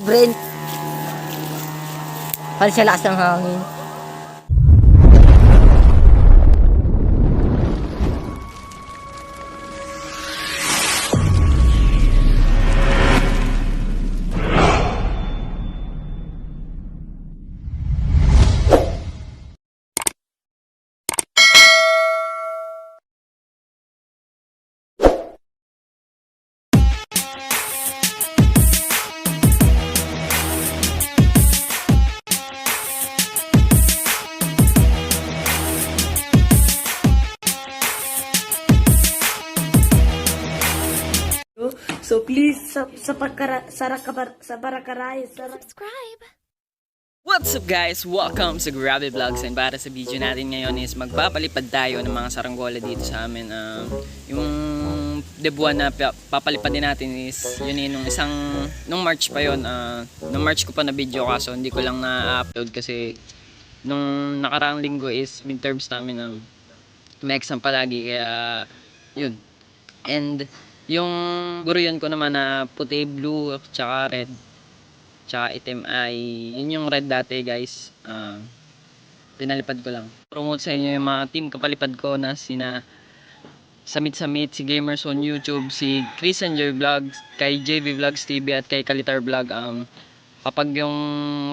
Brent. Halos siya lakas ng hangin. So please subscribe. What's up guys? Welcome sa Grabe Vlogs, and para sa video natin ngayon is magpapalipad tayo ng mga saranggola dito sa amin. Yung debuan na papalipad din natin is yun nung March pa yun. Nung March ko pa na video, kaso hindi ko lang na-upload kasi nung nakaraang linggo is midterms namin, may exam palagi, kaya yun. And yung buruyan ko naman na puti, blue, tsaka red, tsaka itim ay yun yung red dati guys. Pinalipad ko lang. Promote sa inyo yung mga team kapalipad ko na sina Samit, si Gamers on YouTube, si Chris and Joy Vlogs, kay JV Vlogs TV at kay Kalitar Vlog. Kapag yung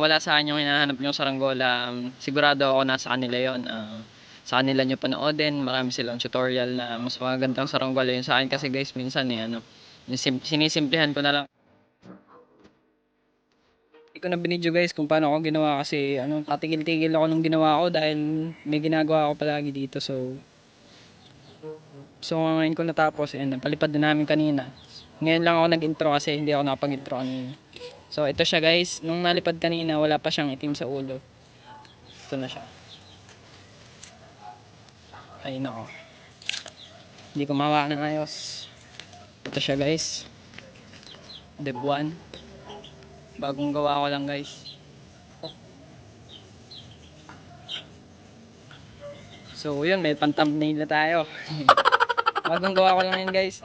wala sa akin yung hinahanap yung saranggola, sigurado ako nasa kanila yon. Sa kanila nyo panoodin, marami silang tutorial na mas magandang saranggola yun sa akin kasi guys minsan sinisimplihan ko na lang. Hindi ko na binidyo guys kung paano ako ginawa kasi tatigil-tigil ako nung ginawa ko dahil may ginagawa ako palagi dito. So ngayon ko natapos, and napalipad din namin kanina. Ngayon lang ako nag-intro kasi hindi ako nakapag-intro kanina. So ito siya guys, nung nalipad kanina wala pa siyang itim sa ulo. Ito na siya. Ay nako, hindi ko mahawa ng ayos. Ito siya guys, Deb 1. Bagong gawa ko lang guys. So yun, may pan-thumbnail na tayo. Bagong gawa ko lang yun guys.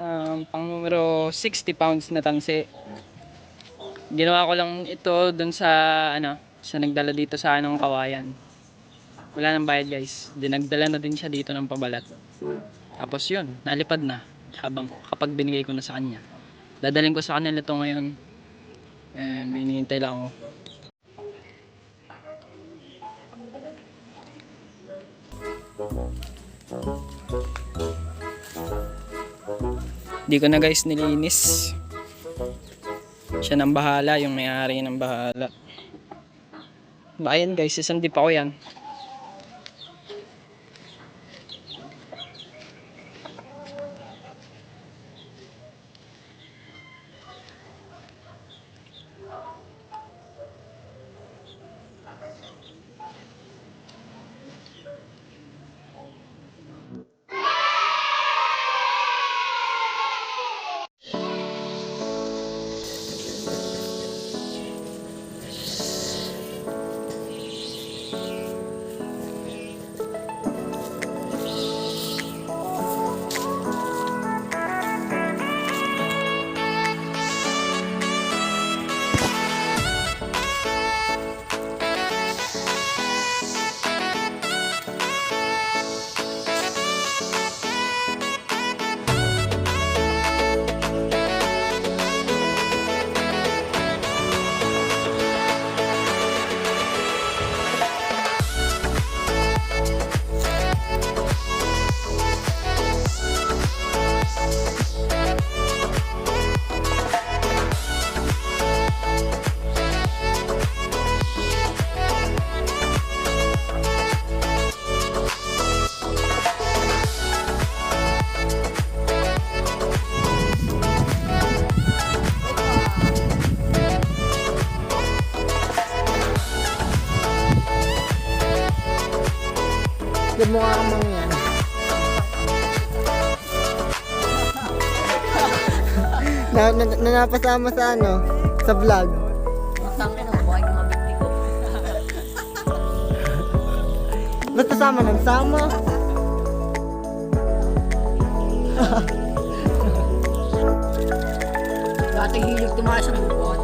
Pang numero 60 pounds na tansi. Ginawa ko lang ito dun sa sa nagdala dito sa Kawayan. Wala nang bayad guys. Dinagdala na din siya dito ng pabalat. Tapos yun, nalipad na kapag binigay ko na sa kanya. Dadalhin ko sa kanila ito ngayon. May hinihintay lang ako. Di ko na guys nilinis. Siya nang bahala, yung may-ari ng bahala. Ayan guys, isang dip ako yan. Good mo nga kamang yan. Napasama sa sa vlog. Tangin ang buhay ng mabigti ko. Ba't kasama ng sama? Dati hilig tumaas ang bukot.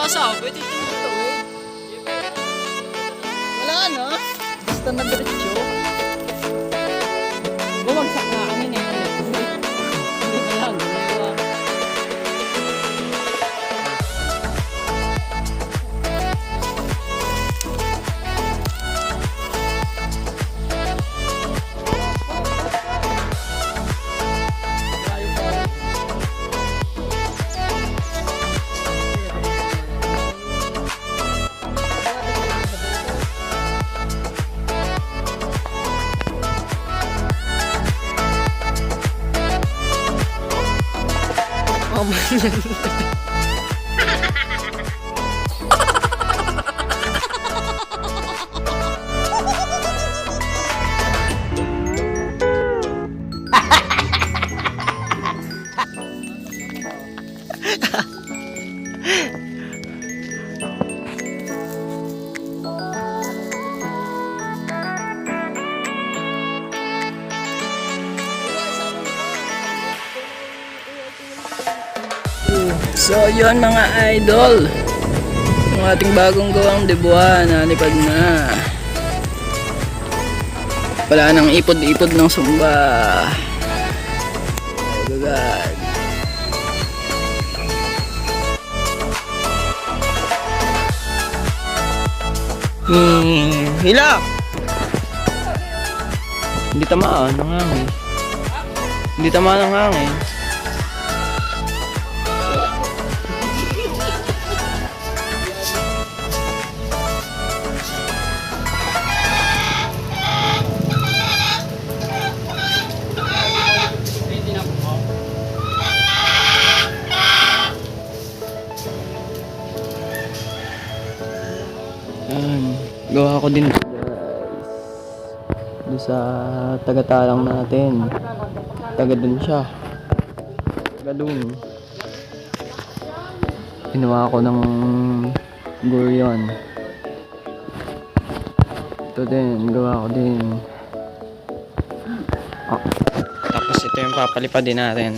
nakasabit, ito mo tawid. Wala na. Basta na diretso. Bumagsak na kami na yun. Hindi pa lang. Oh my. So yun mga idol, yung ating bagong gawang debuan, nalipad na. Wala nang ipod-ipod ng sumba. Oh God. Hilap! Hindi tamaan ng hangin. Hindi tamaan ng hangin. Gawa ko din guys doon sa taga-talang natin, taga dun siya, taga dun. Ginawa ko ng guryon. Ito din, gawa ko din. Tapos ito yung papalipad din natin.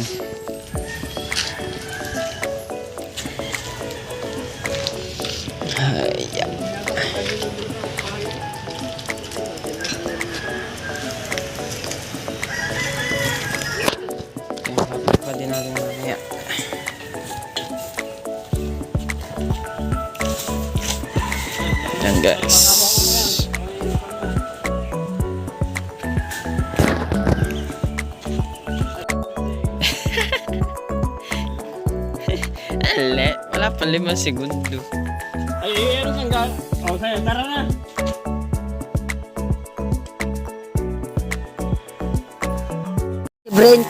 Pwede natin mamaya. Yan guys. Ale, wala pa 5 segundo. Ay, ano kang gal? O, tara na. Brent.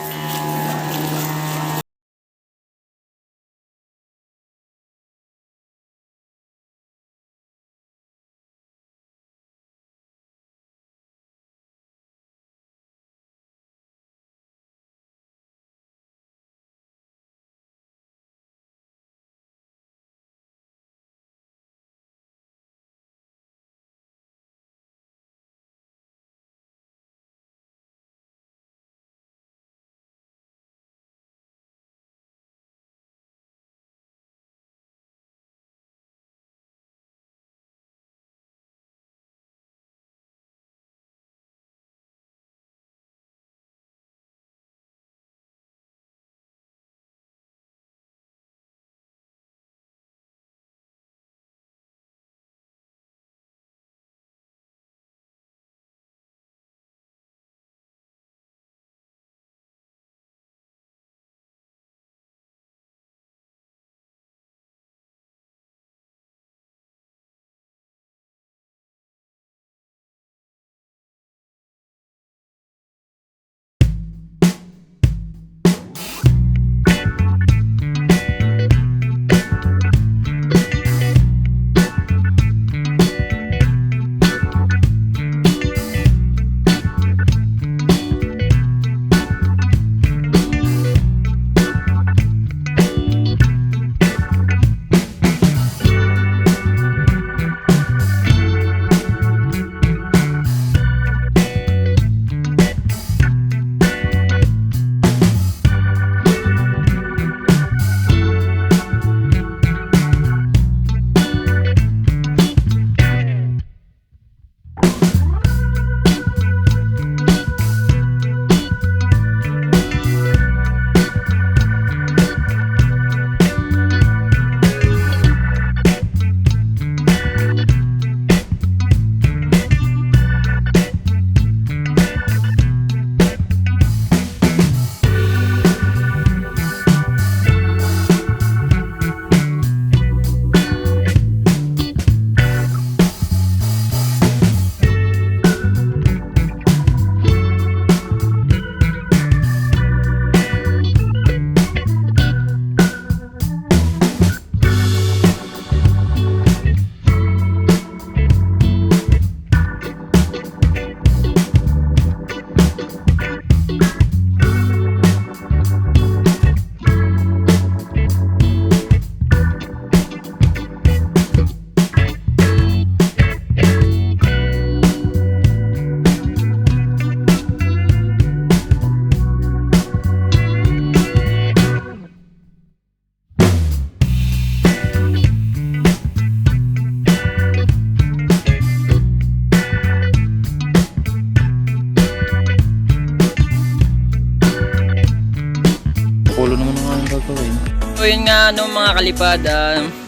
So yun nga mga kalipad,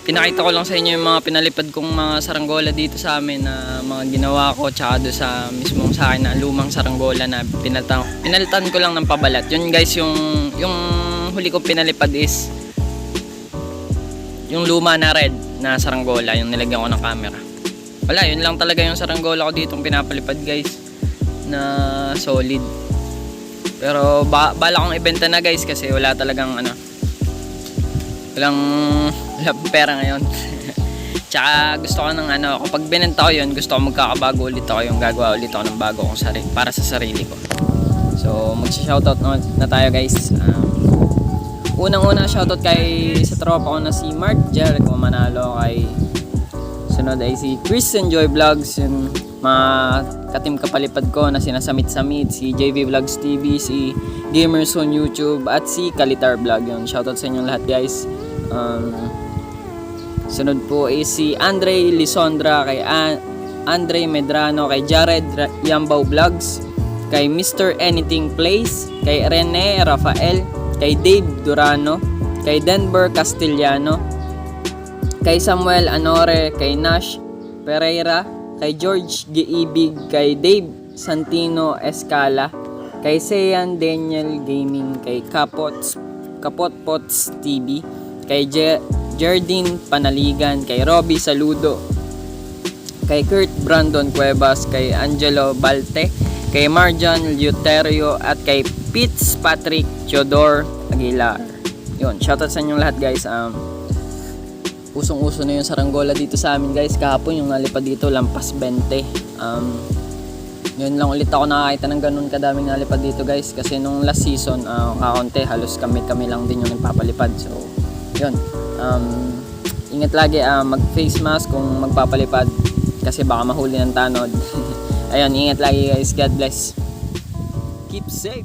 pinakita ko lang sa inyo yung mga pinalipad kong mga saranggola dito sa amin na mga ginawa ko, tsaka doon sa mismong sa akin na lumang saranggola na pinalitan ko lang ng pabalat. Yun guys, yung huli kong pinalipad is yung luma na red na saranggola, yung nilagyan ko ng camera. Wala, yun lang talaga yung saranggola ko dito pinapalipad guys, na solid. Pero bala kong ibenta na guys kasi wala talagang walang pera ngayon. Tsaka gusto ko ng kapag binenta ko yun, gusto ko magkakabago ulit ako, yung gagawa ulit ako ng bago kong sarili, para sa sarili ko. So magsi-shoutout na tayo guys. Unang-una shoutout kay sa tropa ko na si Mark Jericho Manalo, kay sunod ay si Chris Enjoy Vlogs, yung mga katim kapalipad ko na sinasamit-samit, si JV Vlogs TV, si Gamers on YouTube, at si Kalitar Vlog. Yun, shoutout sa inyong lahat guys. Sunod po is si Andre Lisondra, kay Andre Medrano, kay Jared Yambao Vlogs, kay Mr. Anything Place, kay Rene Rafael, kay Dave Durano, kay Denver Castellano, kay Samuel Anore, kay Nash Pereira, kay George Giibig, kay Dave Santino Escala, kay Sean Daniel Gaming, kay Kapotpots TV, kay Jardine Panaligan, kay Robbie Saludo, kay Kurt Brandon Cuevas, kay Angelo Balte, kay Marjan Luterio, at kay Pitts Patrick Theodore Aguilar. Yun, shoutout sa inyong lahat guys. Usong-uso na yung saranggola dito sa amin guys. Kahapon yung nalipad dito lampas 20. Yun lang ulit ako nakakita ng ganun kadaming nalipad dito guys, kasi nung last season kakaunti, halos kami lang din yung nagpapalipad. So yun, ingat lagi, mag face mask kung magpapalipad kasi baka mahuli ng tanod. Ayun, ingat lagi guys, God bless, keep safe.